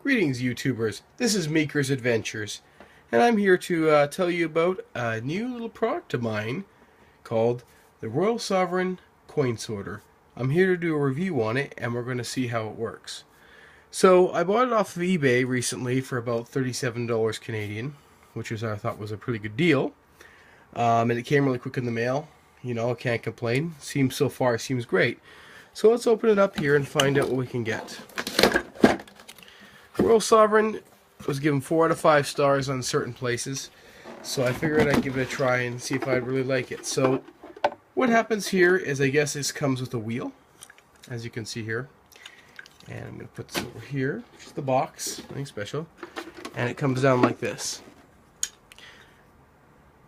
Greetings, YouTubers. This is Meeker's Adventures, and I'm here to tell you about a new little product of mine called the Royal Sovereign Coin Sorter. I'm here to do a review on it, and we're going to see how it works. So, I bought it off of eBay recently for about $37 Canadian, which I thought was a pretty good deal. And it came really quick in the mail. You know, I can't complain. Seems great. So let's open it up here and find out what we can get. Royal Sovereign was given 4 out of 5 stars on certain places, so I figured I'd give it a try and see if I'd really like it. So what happens here is, I guess this comes with a wheel, as you can see here. And I'm going to put this over here, just the box, nothing special. And it comes down like this.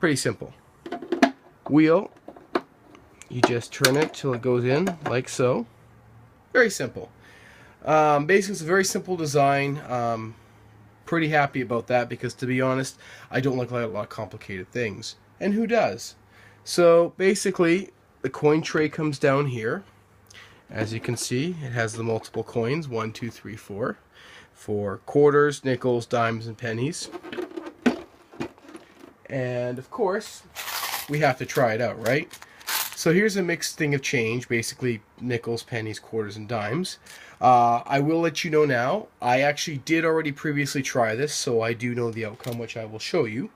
Pretty simple. Wheel, you just turn it till it goes in, like so. Very simple. Basically, it's a very simple design. Pretty happy about that because, to be honest, I don't like a lot of complicated things. And who does? So, basically, the coin tray comes down here. As you can see, it has the multiple coins, 1, 2, 3, 4, for quarters, nickels, dimes, and pennies. And, of course, we have to try it out, right? So here's a mixed thing of change, basically nickels, pennies, quarters, and dimes. I will let you know now, I actually did already previously try this, so I do know the outcome, which I will show you.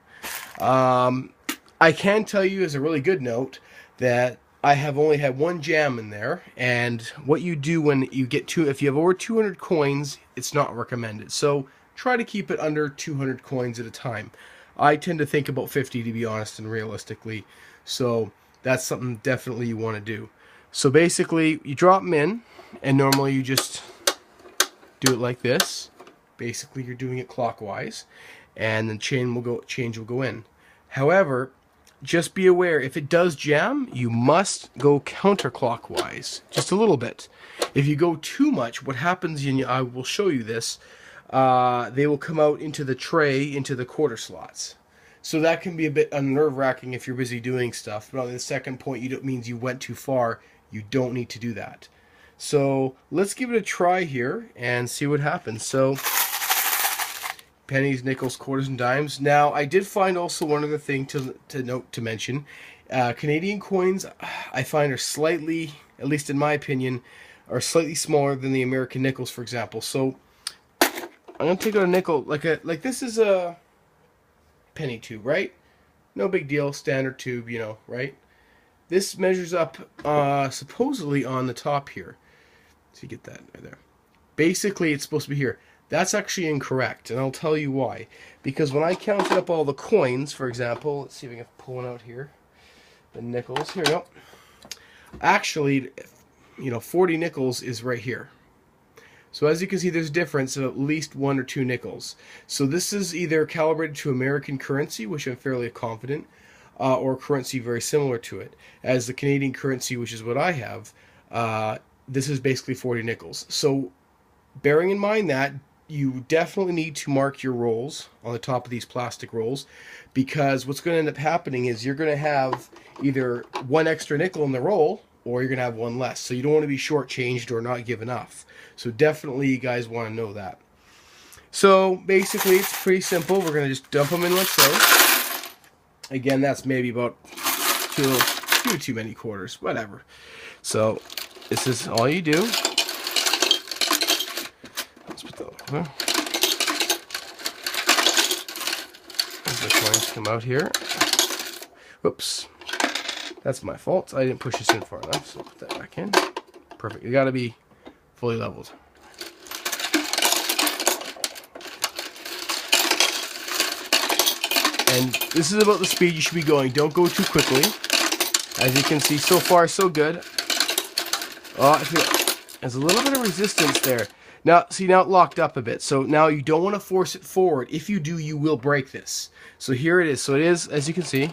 I can tell you as a really good note that I have only had one jam in there, and what you do when you get if you have over 200 coins, it's not recommended. So try to keep it under 200 coins at a time. I tend to think about 50, to be honest and realistically, so that's something definitely you want to do. So basically, you drop them in, and normally you just do it like this. Basically, you're doing it clockwise, and then change will go in. However, just be aware, if it does jam, you must go counterclockwise, just a little bit. If you go too much, what happens, and I will show you this, they will come out into the tray, into the quarter slots. So that can be a bit nerve-wracking if you're busy doing stuff. But on the second point, it means you went too far. You don't need to do that. So let's give it a try here and see what happens. So pennies, nickels, quarters, and dimes. Now, I did find also one other thing to mention. Canadian coins, I find, are slightly, at least in my opinion, are slightly smaller than the American nickels, for example. So I'm gonna take out a nickel, like this is a penny tube, right? No big deal, standard tube, you know, right? This measures up supposedly on the top here. So you get that right there. Basically, it's supposed to be here. That's actually incorrect, and I'll tell you why. Because when I counted up all the coins, for example, let's see if we can pull one out here. The nickels, here we go. Actually, 40 nickels is right here. So as you can see, there's a difference of at least 1 or 2 nickels. So this is either calibrated to American currency, which I'm fairly confident, or currency very similar to it. As the Canadian currency, which is what I have, this is basically 40 nickels. So bearing in mind that, you definitely need to mark your rolls on the top of these plastic rolls, because what's going to end up happening is you're going to have either 1 extra nickel in the roll, or you're going to have 1 less. So you don't want to be shortchanged or not give enough. So definitely you guys want to know that. So basically it's pretty simple. We're going to just dump them in like so. Again, that's maybe about too many quarters, whatever. So this is all you do. Let's put that over. As the coins come out here. Whoops. That's my fault. I didn't push this in far enough, so I'll put that back in. Perfect. You got to be fully leveled. And this is about the speed you should be going. Don't go too quickly. As you can see, so far so good. Oh, I feel there's a little bit of resistance there. Now, see, now it locked up a bit. So now you don't want to force it forward. If you do, you will break this. So here it is. So it is, as you can see,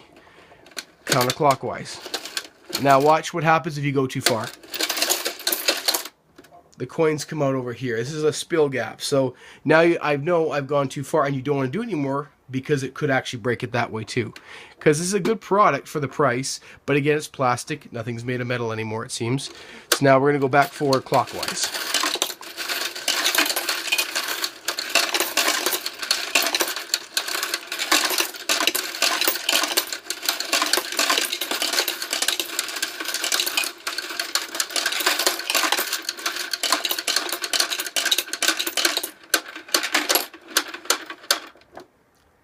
counterclockwise. Now watch what happens if you go too far. The coins come out over here. This is a spill gap. So now I know I've gone too far, and you don't want to do it anymore because it could actually break it that way too. Because this is a good product for the price, but again, it's plastic. Nothing's made of metal anymore, it seems. So now we're going to go back forward clockwise.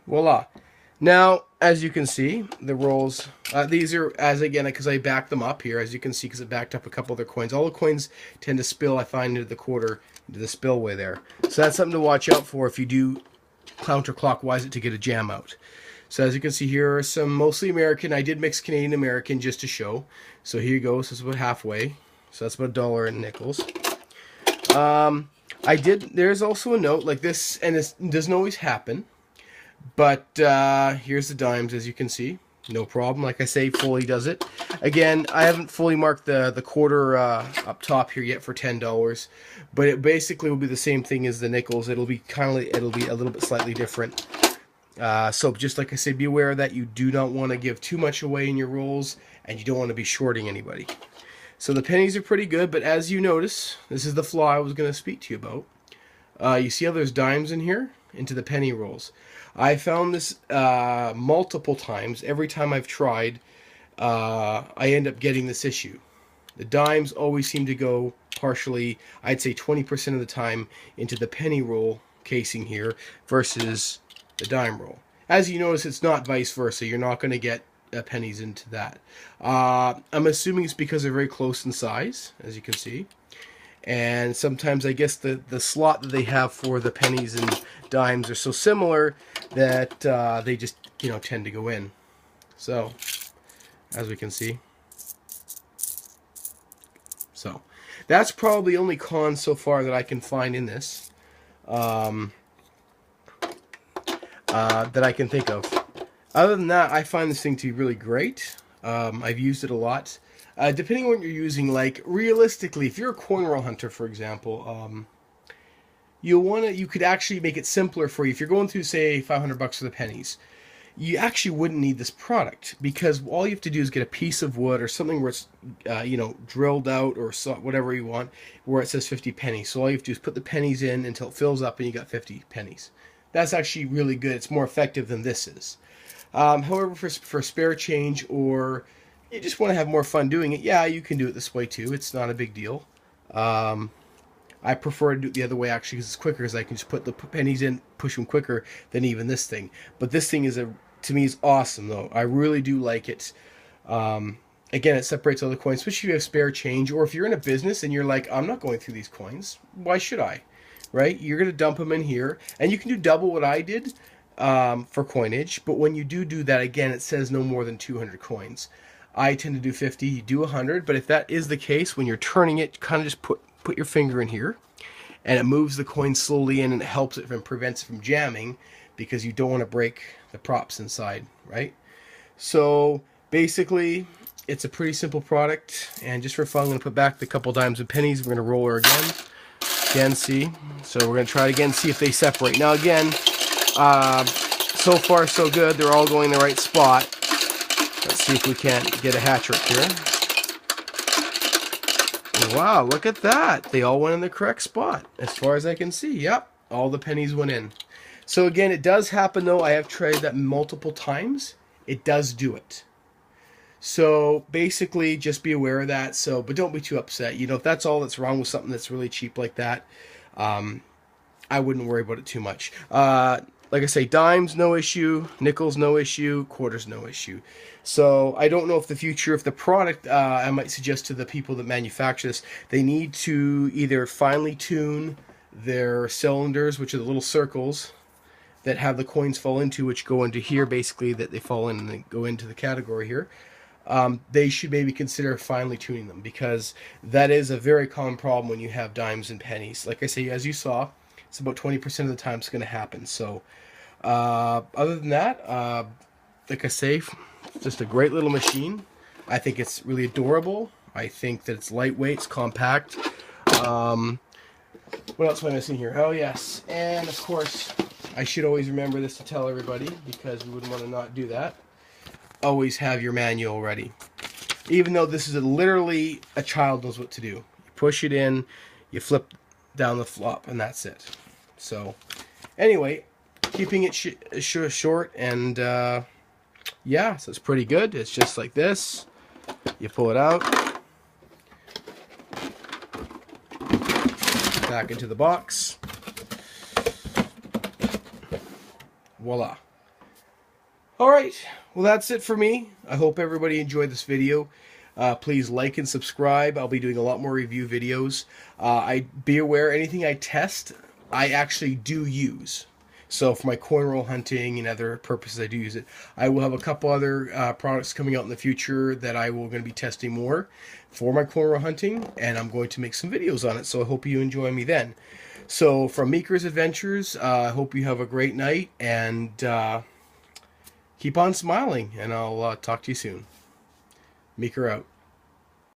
Voila. Now, as you can see, the rolls, these are, as again, because I backed them up here, as you can see, because it backed up a couple of their coins. All the coins tend to spill, I find, into the quarter, into the spillway there. So that's something to watch out for if you do counterclockwise it to get a jam out. So as you can see, here are some mostly American. I did mix Canadian American just to show. So here you go. So it's about halfway. So that's about $1 in nickels. There's also a note like this, and this doesn't always happen. But here's the dimes, as you can see. No problem. Like I say, fully does it. Again, I haven't fully marked the quarter up top here yet for $10, but it basically will be the same thing as the nickels. It'll be a little bit slightly different. So just like I say, be aware that you do not want to give too much away in your rolls, and you don't want to be shorting anybody. So the pennies are pretty good, but as you notice, this is the flaw I was going to speak to you about. You see how there's dimes in here? Into the penny rolls. I found this multiple times. Every time I've tried, I end up getting this issue. The dimes always seem to go partially, I'd say 20% of the time, into the penny roll casing here versus the dime roll. As you notice, it's not vice versa. You're not going to get pennies into that. I'm assuming it's because they're very close in size, as you can see. And sometimes I guess the slot that they have for the pennies and dimes are so similar that they just tend to go in. So as we can see, so that's probably the only con so far that I can find in this that I can think of. Other than that, I find this thing to be really great. I've used it a lot. Depending on what you're using, like realistically, if you're a coin roll hunter, for example, you could actually make it simpler for you. If you're going through, say, $500 for the pennies, you actually wouldn't need this product, because all you have to do is get a piece of wood or something where it's drilled out, or whatever you want, where it says 50 pennies. So all you have to do is put the pennies in until it fills up, and you got 50 pennies. That's actually really good. It's more effective than this is. However, for spare change, or you just want to have more fun doing it, yeah, you can do it this way too. It's not a big deal. I prefer to do it the other way, actually, because it's quicker, because I can just put the pennies in, push them quicker than even this thing. But this thing to me is awesome, though. I really do like it. Again, it separates all the coins, especially if you have spare change, or if you're in a business and you're like, I'm not going through these coins. Why should I? Right? You're going to dump them in here, and you can do double what I did for coinage. But when you do that, again, it says no more than 200 coins. I tend to do 50, you do 100, but if that is the case, when you're turning it, kind of just put your finger in here, and it moves the coin slowly in, and it helps it prevents it from jamming, because you don't want to break the props inside, right? So basically, it's a pretty simple product, and just for fun, I'm going to put back the couple dimes and pennies. We're going to roll her again. Again, see? So we're going to try it again, see if they separate. Now again, so far so good. They're all going in the right spot. Let's see if we can't get a hat trick here. Wow, look at that. They all went in the correct spot, as far as I can see. Yep, all the pennies went in. So again, it does happen, though. I have tried that multiple times. It does do it. So basically, just be aware of that. But don't be too upset. If that's all that's wrong with something that's really cheap like that, I wouldn't worry about it too much. Like I say, dimes, no issue. Nickels, no issue. Quarters, no issue. So I don't know if the product, I might suggest to the people that manufacture this, they need to either finely tune their cylinders, which are the little circles that have the coins fall into, which go into here, basically, that they fall in and they go into the category here. They should maybe consider finely tuning them, because that is a very common problem when you have dimes and pennies. Like I say, as you saw, it's about 20% of the time it's going to happen. So other than that, like I say, just a great little machine. I think it's really adorable. I think that it's lightweight, it's compact. What else am I missing here? Oh yes, and of course, I should always remember this to tell everybody, because we wouldn't want to not do that. Always have your manual ready. Even though this is literally a child knows what to do. You push it in, you flip down the flop, and that's it. So anyway, keeping it short, and yeah, so it's pretty good. It's just like this. You pull it out, back into the box. Voila. Alright, well that's it for me. I hope everybody enjoyed this video. Please like and subscribe. I'll be doing a lot more review videos. I be aware, anything I test, I actually do use. So for my coin roll hunting and other purposes, I do use it. I will have a couple other products coming out in the future that I will going to be testing more for my coin roll hunting, and I'm going to make some videos on it. So I hope you enjoy me then. So from Meeker's Adventures, I hope you have a great night, and keep on smiling, and I'll talk to you soon. Meeker out.